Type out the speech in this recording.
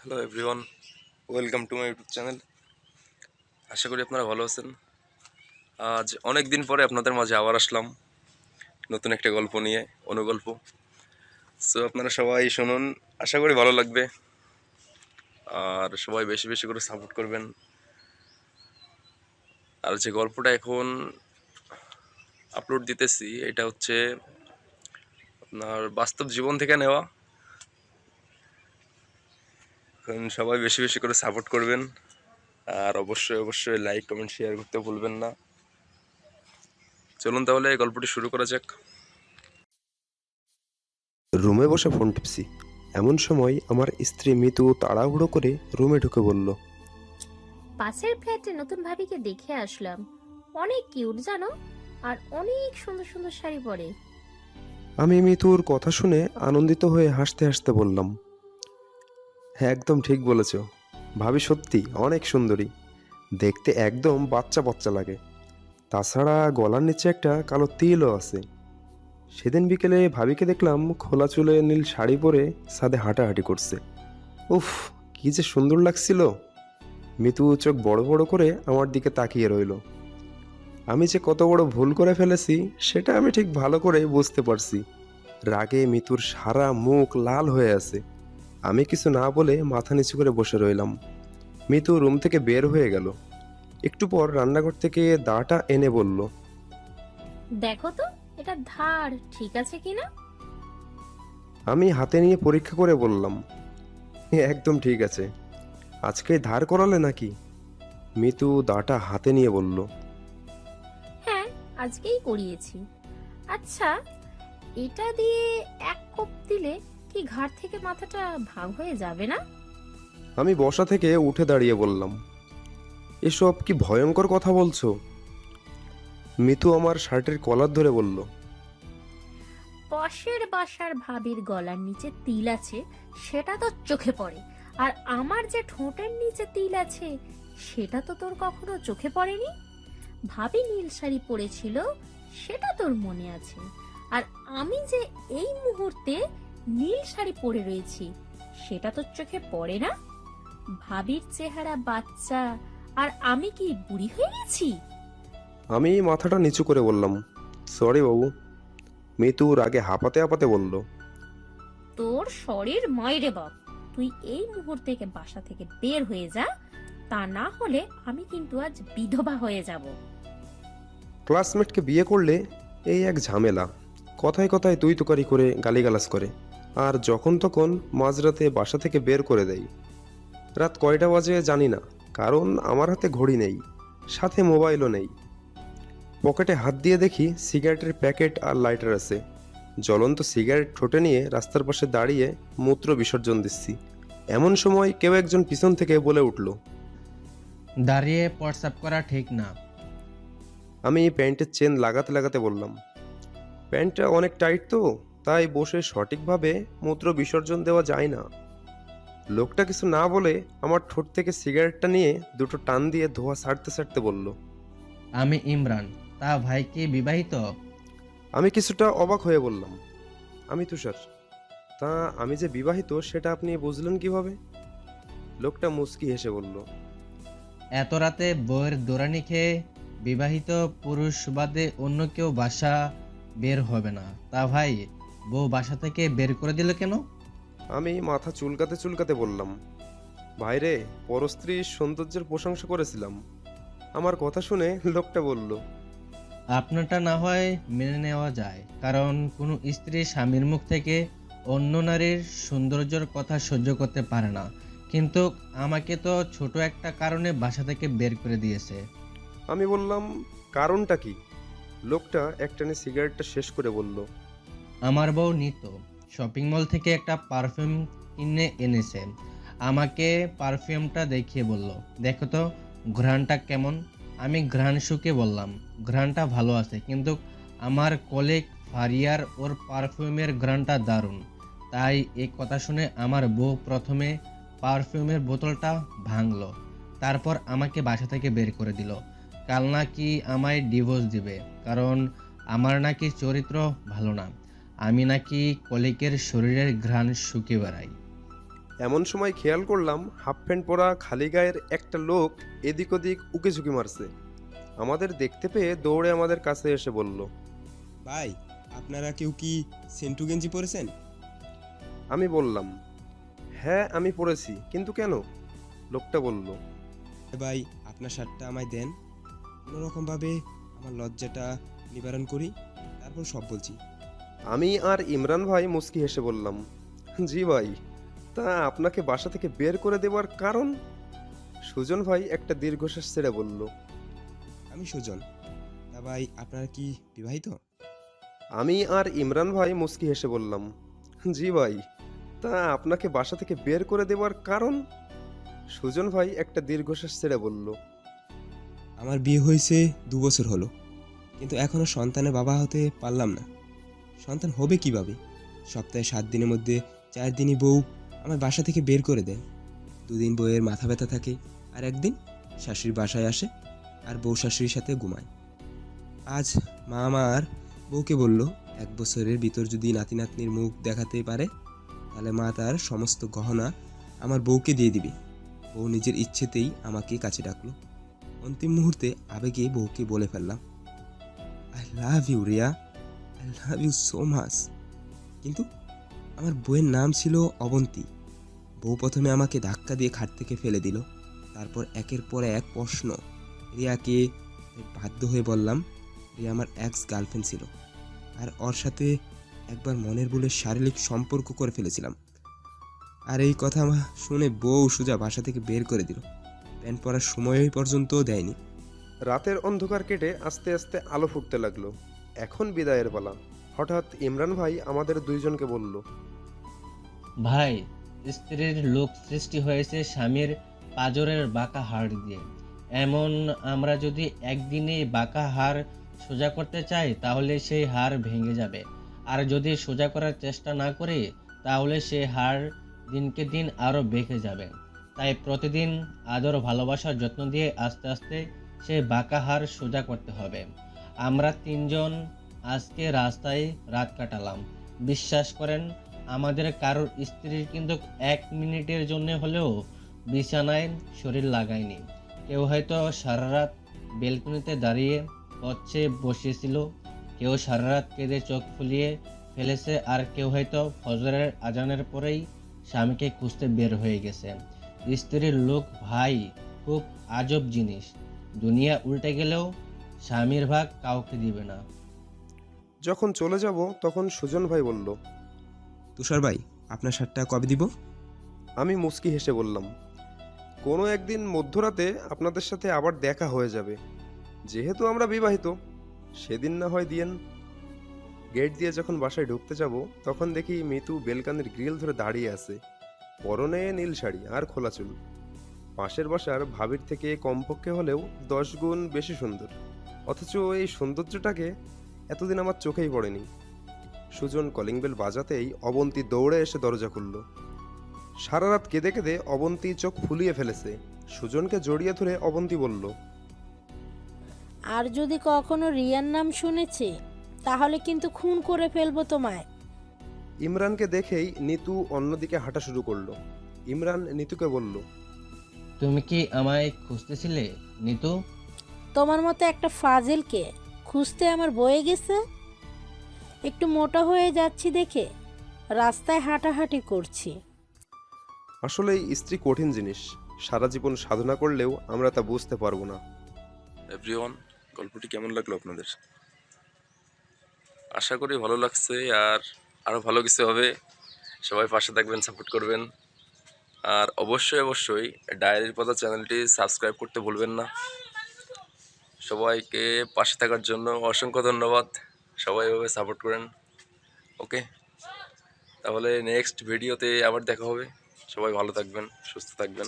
Hello everyone, welcome to my YouTube channel. আশা করি আপনারা ভালো আছেন। আজ অনেক দিন পরে আপনাদের মাঝে আবার আসলাম নতুন একটা গল্প নিয়ে, অনুগল্প। সো আপনারা সবাই শুনুন, আশা করি ভালো লাগবে। আর সবাই বেশি বেশি করে সাপোর্ট করবেন। আর যে গল্পটা এখন আপলোড দিতেছি এটা হচ্ছে আপনার বাস্তব জীবন থেকে নেওয়া। এখন সবাই বেশি বেশি করে সাপোর্ট করবেন। আর অবশ্যই অবশ্যই লাইক কমেন্ট শেয়ার করতে ভুলবেন না। চলুন তাহলে এই গল্পটি শুরু করা যাক। রুমে বসে ফোন টিপছি। এমন সময় আমার স্ত্রী মিতু তাড়াহুড়ো করে রুমে ঢুকে বলল, পাশের ফ্ল্যাটে নতুন ভাবিকে দেখে আসলাম। অনেক কিউট জানো, আর অনেক সুন্দর সুন্দর শাড়ি পরে। আমি মিতুর কথা শুনে আনন্দিত হয়ে হাসতে হাসতে বললাম, হ্যাঁ একদম ঠিক বলেছ, ভাবি সত্যি অনেক সুন্দরী, দেখতে একদম বাচ্চা বাচ্চা লাগে। তাছাড়া গলার নিচে একটা কালো তিলও আছে। সেদিন বিকেলে ভাবিকে দেখলাম খোলা চুলে নীল শাড়ি পরে ছাদে হাঁটাহাঁটি করছে। উফ, কি যে সুন্দর লাগছিল। মিতু চোখ বড় বড় করে আমার দিকে তাকিয়ে রইল। আমি যে কত বড় ভুল করে ফেলেছি সেটা আমি ঠিক ভালো করে বুঝতে পারছি। রাগে মিতুর সারা মুখ লাল হয়ে আছে। আমি কিছু না বলে মাথা নিচু করে বসে রইলাম। মিতু রুম থেকে বের হয়ে গেল। একটু পর রান্নাঘর থেকে দাটা এনে বলল, দেখো তো এটা ধার ঠিক আছে কিনা। আমি হাতে নিয়ে পরীক্ষা করে বললাম, একদম ঠিক আছে। আজকে ধার করালে নাকি?" মিতু দাটা হাতে নিয়ে বলল, হ্যাঁ, আজকেই করিয়েছি। আচ্ছা, এটা দিয়ে এক কোপ দিলে কি ঘাড় থেকে মাথাটা ভাগ হয়ে যাবে না? আমি বসা থেকে উঠে দাঁড়িয়ে বললাম, এসব কি ভয়ঙ্কর কথা বলছো? মিতু আমার শার্টের কলার ধরে বলল, পাশের বাসার ভাবির গলার নিচে তিল আছে, সেটা তো চোখে পড়ে। আর আমার যে ঠোঁটের নিচে তিল আছে, সেটা তো তোর কখনো চোখে পড়েনি। ভাবি নীল শাড়ি পরেছিল, সেটা তোর মনে আছে। আর আমি যে এই মুহূর্তে নীল শাড়ি পরে রয়েছি, সেটা তোর চোখে পড়ে না। ভাবির চেহারা বাচ্চা, আর আমি কি বুড়ি হয়ে গেছি? আমি মাথাটা নিচু করে বললাম, সরি বাবু। মিতু রাগে হাঁপাতে হাঁপাতে বলল, তোর শরীর মাইরে বাপ, তুই এই মুহূর্তে বাসা থেকে বের হয়ে যা, তা না হলে আমি কিন্তু আজ বিধবা হয়ে যাব। ক্লাসমেটকে বিয়ে করলে এই এক ঝামেলা। কথায় কথায় তুই তুকারি করে গালিগালাজ করে, আর যখন তখন মাঝরাতে বাসা থেকে বের করে দেয়। রাত কয়টা বাজে জানি না, কারণ আমার হাতে ঘড়ি নেই, সাথে মোবাইলও নেই। পকেটে হাত দিয়ে দেখি সিগারেটের প্যাকেট আর লাইটার আছে। জ্বলন্ত সিগারেট ঠোঁটে নিয়ে রাস্তার পাশে দাঁড়িয়ে মূত্র বিসর্জন দিচ্ছি। এমন সময় কেউ একজন পিছন থেকে বলে উঠল। দাঁড়িয়ে প্রস্রাব করা ঠিক না। আমি প্যান্টের চেন লাগাতে লাগাতে বললাম, প্যান্টটা অনেক টাইট তো, তাই বসে সঠিকভাবে মূত্র বিসর্জন দেওয়া যায় না। লোকটা কিছু না বলে আমার ঠোঁট থেকে সিগারেটটা নিয়ে দুটো টান দিয়ে ধোঁয়া ছাড়তে ছাড়তে বলল। আমি ইমরান, তা ভাই কি বিবাহিত? আমি কিছুটা অবাক হয়ে বললাম, আমি তুষার। তা আমি যে বিবাহিত সেটা আপনি বুঝলেন কিভাবে? লোকটা মুচকি হেসে বলল, এত রাতে বউয়ের দৌড়ানি খেয়ে বিবাহিত পুরুষ বাদে অন্য কেউ বাসা বের হবে না। তা ভাই, বউ বাসা থেকে বের করে দিল কেন? আমি মাথা চুলকাতে চুলকাতে বললাম, ভাইরে, পরস্ত্রীর সৌন্দর্যের প্রশংসা করেছিলাম। আমার কথা শুনে লোকটা বলল, আপনারটা না হয় মেনে নেওয়া যায়, কারণ কোনো স্ত্রী স্বামীর মুখ থেকে অন্য নারীর সৌন্দর্যের কথা সহ্য করতে পারে না। কিন্তু আমাকে তো ছোট একটা কারণে বাসা থেকে বের করে দিয়েছে। আমি বললাম, কারণটা কি? লোকটা একটানে সিগারেটটা শেষ করে বলল, আমার বউ নিত শপিং মল থেকে একটা পারফিউম কিনে এনেছে। আমাকে পারফিউমটা দেখিয়ে বলল, দেখো তো ঘ্রাণটা কেমন। আমি ঘ্রাণ শুকে বললাম, ঘ্রাণটা ভালো আছে, কিন্তু আমার কলিগ ফারিয়ার ওর পারফিউমের ঘ্রাণটা দারুণ। তাই এই কথা শুনে আমার বউ প্রথমে পারফিউমের বোতলটা ভাঙলো, তারপর আমাকে বাসা থেকে বের করে দিল। কাল নাকি আমায় ডিভোর্স দিবে, কারণ আমার নাকি চরিত্র ভালো না। আমি নাকি কলিকের শরীরের ঘ্রাণ শুকে বেড়াই। এমন সময় খেয়াল করলাম হাফ প্যান্ট পরা খালি গায়ের একটা লোক এদিক ওদিক উকি ঝুঁকি মারছে। আমাদের দেখতে পেয়ে দৌড়ে আমাদের কাছে এসে বলল। ভাই, আপনারা কেউ কি সেন্টু গেঞ্জি পরেছেন? আমি বললাম, হ্যাঁ আমি পড়েছি, কিন্তু কেন? লোকটা বলল, ভাই, আপনার শার্টটা আমায় দেন, কোনোরকমভাবে আমার লজ্জাটা নিবারণ করি, তারপর সব বলছি। আমি আর ইমরান ভাই মুচকি হেসে বললাম, জি ভাই, তা আপনাকে বাসা থেকে বের করে দেওয়ার কারণ? সুজন ভাই একটা দীর্ঘশ্বাস ছেড়ে বলল, আমি সুজন। তা ভাই, আপনারা কি বিবাহিত? আমি আর ইমরান ভাই মুচকি হেসে বললাম, জি ভাই, তা আপনাকে বাসা থেকে বের করে দেওয়ার কারণ? সুজন ভাই একটা দীর্ঘশ্বাস ছেড়ে বলল, আমার বিয়ে হয়েছে 2 বছর হলো, কিন্তু এখনও সন্তানের বাবা হতে পারলাম না। সন্তান হবে কিভাবে? সপ্তাহে 7 দিনের মধ্যে 4 দিনই বউ আমার বাসা থেকে বের করে দেয়। 2 দিন বউয়ের মাথা ব্যথা থাকে, আর একদিন শাশুড়ির বাসায় আসে আর বউ শাশুড়ির সাথে ঘুমায়। আজ মা আমার বউকে বলল, 1 বছরের ভিতর যদি নাতি নাতনির মুখ দেখাতে পারে তাহলে মা তার সমস্ত গহনা আমার বউকে দিয়ে দিবে। বউ নিজের ইচ্ছেতেই আমাকে কাছে ডাকলো। অন্তিম মুহূর্তে আবেগে বউকে বলে ফেললাম, I love you Riya, I love you so much. কিন্তু আমার বউয়ের নাম ছিল অবন্তী। বউ প্রথমে আমাকে ধাক্কা দিয়ে খাট থেকে ফেলে দিল, তারপর একের পর এক প্রশ্ন। রিয়াকে বাধ্য হয়ে বললাম, রিয়া আমার এক্স গার্লফ্রেন্ড ছিল, আর ওর সাথে একবার মনের ভুলে শারীরিক সম্পর্ক করে ফেলেছিলাম। আর এই কথা শুনে বউ সোজা বাসা থেকে বের করে দিল, প্যান্ট পরার সময় পর্যন্তও দেয়নি। রাতের অন্ধকার কেটে আস্তে আস্তে আলো ফুটতে লাগলো। এখন বিদায়ের পালা। হঠাৎ ইমরান ভাই আমাদের দুইজনকে বলল, ভাই, স্ত্রীর লোক সৃষ্টি হয়েছে স্বামীর পাঁজরের বাঁকা হাড় দিয়ে। এমন আমরা যদি একদিনে বাঁকা হাড় সোজা করতে চাই তাহলে সেই হাড় ভেঙে যাবে, আর যদি সোজা করার চেষ্টা না করি তাহলে সেই হাড় দিনকে দিন আরো বেঁকে যাবে। তাই প্রতিদিন আদর ভালোবাসার যত্ন দিয়ে আস্তে আস্তে সেই বাঁকা হাড় সোজা করতে হবে। আমরা 3জন আজকে রাস্তায় রাত কাটালাম। বিশ্বাস করেন, আমাদের কারোর স্ত্রীর কিন্তু 1 মিনিটের জন্য হলেও বিছানায় শরীর লাগায়নি। কেউ হয়তো সারা রাত বেলকনিতে দাঁড়িয়ে হচ্ছে বসেছিল, কেউ সারা রাত কেঁদে চোখ ফুলিয়ে ফেলেছে, আর কেউ হয়তো ফজরের আজানের পরেই স্বামীকে খুঁজতে বের হয়ে গেছে। স্ত্রীর লোক ভাই খুব আজব জিনিস। দুনিয়া উল্টে গেলেও স্বামীর ভাগ কাউকে দিবে না। যখন চলে যাব তখন সুজন ভাই বলল, তুষার ভাই, আপনার শার্টটা কবে দিব? আমি মুচকি হেসে বললাম, কোনো একদিন মধ্যরাতে আপনাদের সাথে আবার দেখা হয়ে যাবে। যেহেতু আমরা বিবাহিত, সেদিন না হয় দিয়েন। গেট দিয়ে যখন বাসায় ঢুকতে যাব তখন দেখি মিতু বেলকানির গ্রিল ধরে দাঁড়িয়ে আছে, পরনে নীল শাড়ি আর খোলা চুল। পাশের বাসার ভাবির থেকে কমপক্ষে হলেও 10 গুণ বেশি সুন্দর, অথচ এই সৌন্দর্যটাকে এতদিন আমার চোখেই পড়েনি। সুজন কলিং বেল বাজাতেই অবন্তী দৌড়ে এসে দরজা খুলল। সারা রাত কেঁদে কেঁদে অবন্তী চোখ ফুলিয়ে ফেলেছে। সুজনকে জড়িয়ে ধরে অবন্তী বলল, আর যদি কখনো রিয়ার নাম শুনেছি তাহলে কিন্তু খুন করে ফেলবো তোমায়। ইমরানকে দেখেই নিতু অন্যদিকে হাঁটা শুরু করলো। ইমরান নিতুকে বলল, তুমি কি আমায় খুঁজতেছিলে নিতু? তোমার মতো একটা ফাজিলকে খুঁজতে আমার বয়ে গেছে। একটু মোটা হয়ে যাচ্ছি দেখে রাস্তায় হাঁটাহাঁটি করছি। আসলেই স্ত্রী কঠিন জিনিস, সারা জীবন সাধনা করলেও আমরা তা বুঝতে পারবো না। এভরিওয়ান, গল্পটি কেমন লাগলো আপনাদের? আশা করি ভালো লাগছে, আর আরও ভালো কিছু হবে। সবাই পাশে থাকবেন, সাপোর্ট করবেন, আর অবশ্যই অবশ্যই ডায়েরির পাতা চ্যানেলটি সাবস্ক্রাইব করতে ভুলবেন না। সবাইকে পাশে থাকার জন্য অসংখ্য ধন্যবাদ। সবাই এভাবে সাপোর্ট করেন। ওকে, তাহলে নেক্সট ভিডিওতে আবার দেখা হবে। সবাই ভালো থাকবেন, সুস্থ থাকবেন।